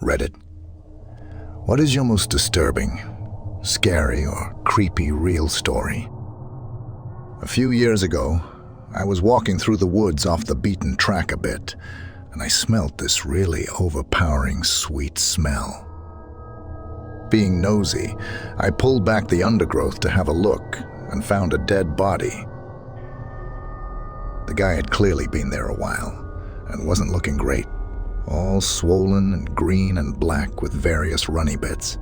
Reddit. What is your most disturbing, scary, or creepy real story? A few years ago, I was walking through the woods off the beaten track a bit, and I smelt this really overpowering sweet smell. Being nosy, I pulled back the undergrowth to have a look and found a dead body. The guy had clearly been there a while and wasn't looking great, all swollen and green and black with various runny bits.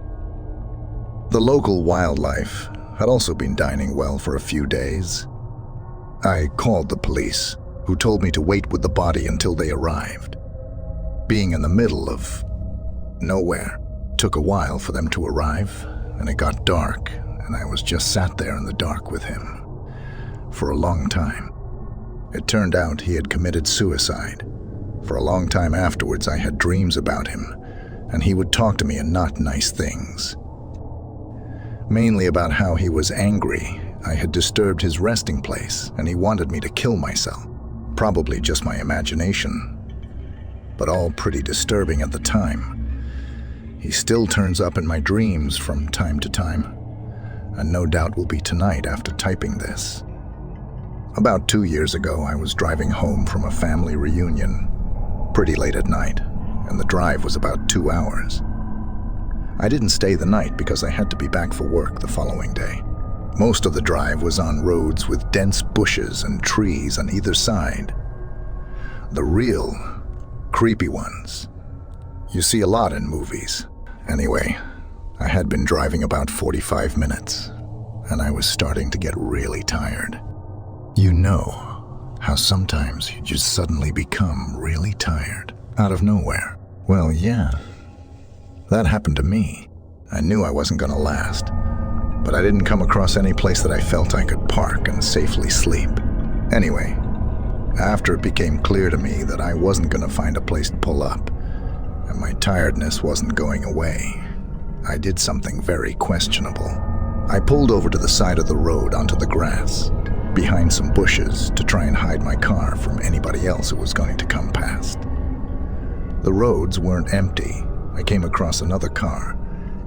The local wildlife had also been dining well for a few days. I called the police, who told me to wait with the body until they arrived. Being in the middle of nowhere, took a while for them to arrive, and it got dark, and I was just sat there in the dark with him for a long time. It turned out he had committed suicide. For a long time afterwards, I had dreams about him, and he would talk to me in not nice things. Mainly about how he was angry. I had disturbed his resting place, and he wanted me to kill myself. Probably just my imagination, but all pretty disturbing at the time. He still turns up in my dreams from time to time, and no doubt will be tonight after typing this. About 2 years ago, I was driving home from a family reunion, pretty late at night, and the drive was about 2 hours. I didn't stay the night because I had to be back for work the following day. Most of the drive was on roads with dense bushes and trees on either side. The real creepy ones you see a lot in movies. Anyway, I had been driving about 45 minutes, and I was starting to get really tired. You know how sometimes you just suddenly become really tired out of nowhere? Well, yeah, that happened to me. I knew I wasn't gonna last, but I didn't come across any place that I felt I could park and safely sleep. Anyway, after it became clear to me that I wasn't gonna find a place to pull up, and my tiredness wasn't going away, I did something very questionable. I pulled over to the side of the road onto the grass, behind some bushes, to try and hide my car from anybody else who was going to come past. The roads weren't empty. I came across another car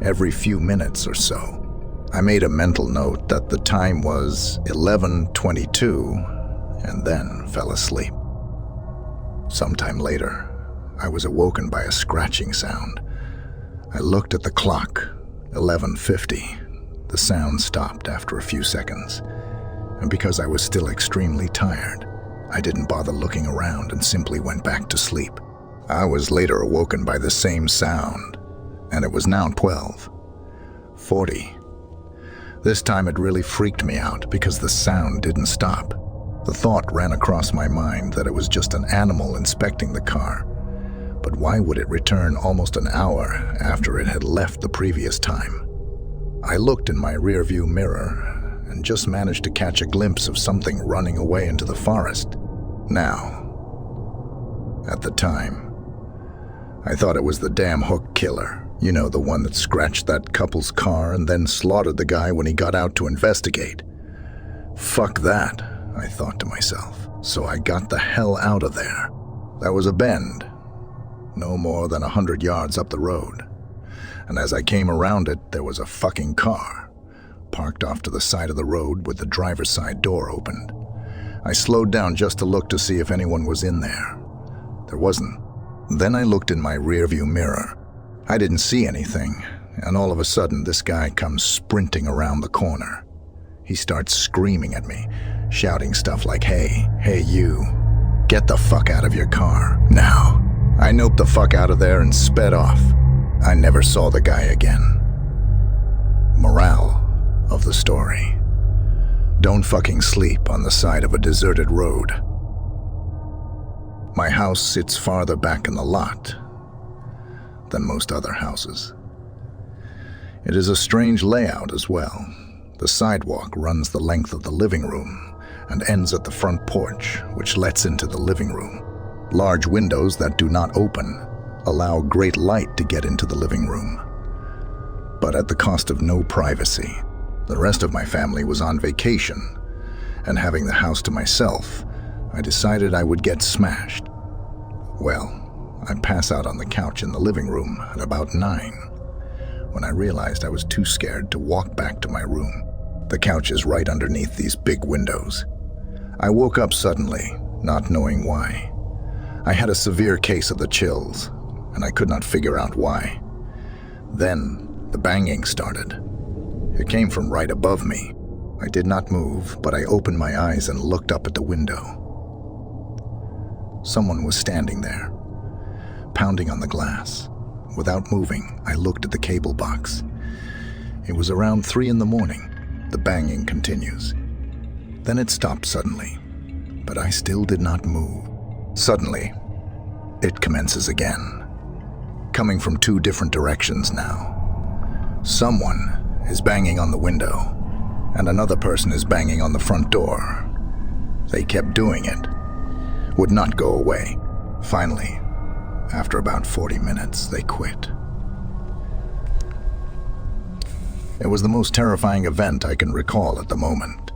every few minutes or so. I made a mental note that the time was 11:22 and then fell asleep. Sometime later, I was awoken by a scratching sound. I looked at the clock, 11:50. The sound stopped after a few seconds, and because I was still extremely tired, I didn't bother looking around and simply went back to sleep. I was later awoken by the same sound, and it was now 12:40. This time it really freaked me out because the sound didn't stop. The thought ran across my mind that it was just an animal inspecting the car. But why would it return almost an hour after it had left the previous time? I looked in my rearview mirror and just managed to catch a glimpse of something running away into the forest. Now, at the time, I thought it was the damn hook killer. You know, the one that scratched that couple's car and then slaughtered the guy when he got out to investigate. Fuck that, I thought to myself. So I got the hell out of there. There was a bend, no more than 100 yards up the road. And as I came around it, there was a fucking car, parked off to the side of the road with the driver's side door opened. I slowed down just to look to see if anyone was in there. There wasn't. Then I looked in my rearview mirror. I didn't see anything, and all of a sudden this guy comes sprinting around the corner. He starts screaming at me, shouting stuff like, hey you, get the fuck out of your car, now. I noped the fuck out of there and sped off. I never saw the guy again. Morale of the story: don't fucking sleep on the side of a deserted road. My house sits farther back in the lot than most other houses. It is a strange layout as well. The sidewalk runs the length of the living room and ends at the front porch, which lets into the living room. Large windows that do not open allow great light to get into the living room, but at the cost of no privacy. The rest of my family was on vacation, and having the house to myself, I decided I would get smashed. Well, I pass out on the couch in the living room at about 9, when I realized I was too scared to walk back to my room. The couch is right underneath these big windows. I woke up suddenly, not knowing why. I had a severe case of the chills, and I could not figure out why. Then, the banging started. It came from right above me. I did not move, but I opened my eyes and looked up at the window. Someone was standing there, pounding on the glass. Without moving, I looked at the cable box. It was around 3 in the morning. The banging continues. Then it stopped suddenly, but I still did not move. Suddenly, it commences again, coming from 2 different directions now. Someone is banging on the window, and another person is banging on the front door. They kept doing it, would not go away. Finally, after about 40 minutes, they quit. It was the most terrifying event I can recall at the moment.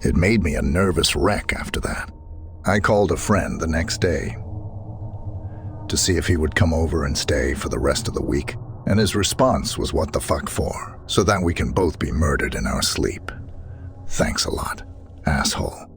It made me a nervous wreck after that. I called a friend the next day to see if he would come over and stay for the rest of the week, and his response was, "What the fuck for? So that we can both be murdered in our sleep. Thanks a lot, asshole."